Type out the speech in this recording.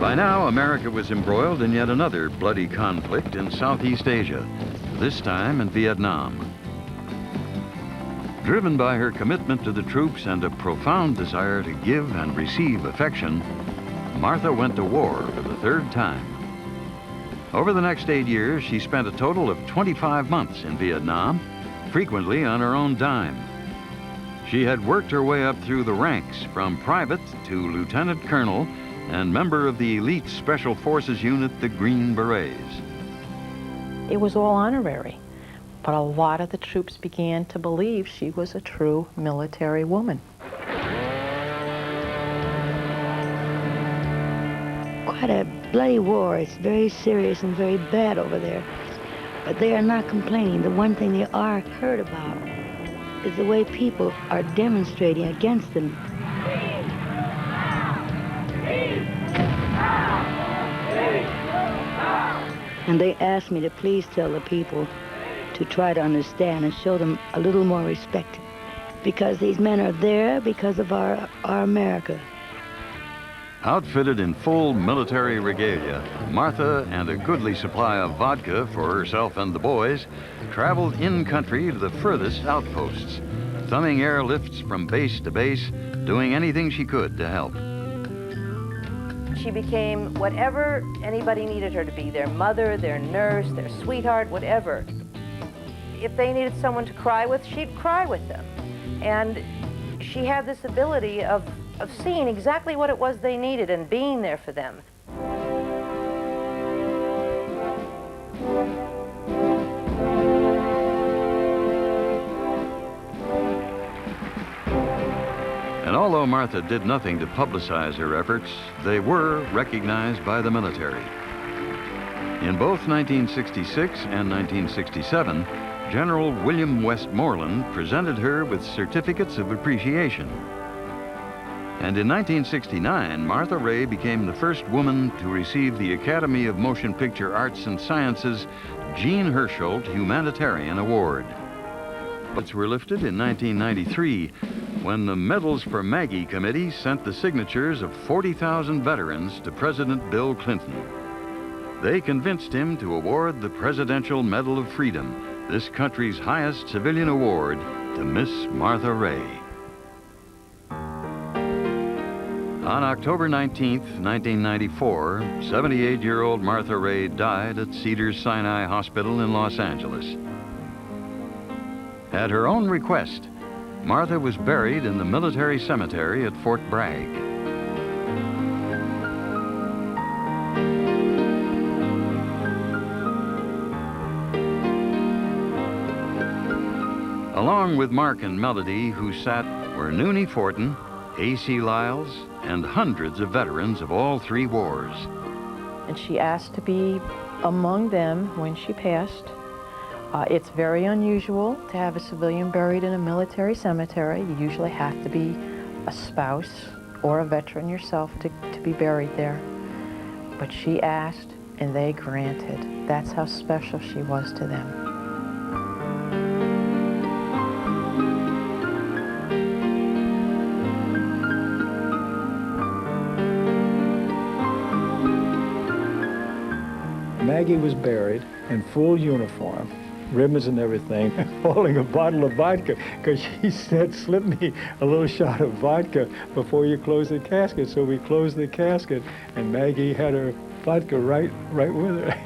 By now, America was embroiled in yet another bloody conflict in Southeast Asia, this time in Vietnam. Driven by her commitment to the troops and a profound desire to give and receive affection, Martha went to war for the third time. Over the next 8 years, she spent a total of 25 months in Vietnam, frequently on her own dime. She had worked her way up through the ranks from private to lieutenant colonel and member of the elite Special Forces unit, the Green Berets. It was all honorary, but a lot of the troops began to believe she was a true military woman. Quite a bloody war. It's very serious and very bad over there. But they are not complaining. The one thing they are heard about is the way people are demonstrating against them. And they asked me to please tell the people to try to understand and show them a little more respect, because these men are there because of our America. Outfitted in full military regalia, Martha and a goodly supply of vodka for herself and the boys traveled in-country to the furthest outposts, thumbing airlifts from base to base, doing anything she could to help. She became whatever anybody needed her to be, their mother, their nurse, their sweetheart, whatever. If they needed someone to cry with, she'd cry with them. And she had this ability of seeing exactly what it was they needed and being there for them. And although Martha did nothing to publicize her efforts, they were recognized by the military. In both 1966 and 1967, General William Westmoreland presented her with certificates of appreciation. And in 1969, Martha Raye became the first woman to receive the Academy of Motion Picture Arts and Sciences Jean Hersholt Humanitarian Award. But were lifted in 1993 when the Medals for Maggie Committee sent the signatures of 40,000 veterans to President Bill Clinton. They convinced him to award the Presidential Medal of Freedom, this country's highest civilian award, to Miss Martha Raye. On October 19, 1994, 78-year-old Martha Raye died at Cedars-Sinai Hospital in Los Angeles. At her own request, Martha was buried in the military cemetery at Fort Bragg. Along with Mark and Melody, who sat, were Noonie Fortin, A.C. Lyles, and hundreds of veterans of all three wars. And she asked to be among them when she passed. It's very unusual to have a civilian buried in a military cemetery. You usually have to be a spouse or a veteran yourself to be buried there. But she asked, and they granted. That's how special she was to them. Maggie was buried in full uniform, ribbons and everything, holding a bottle of vodka, because she said, slip me a little shot of vodka before you close the casket. So we closed the casket, and Maggie had her vodka right with her.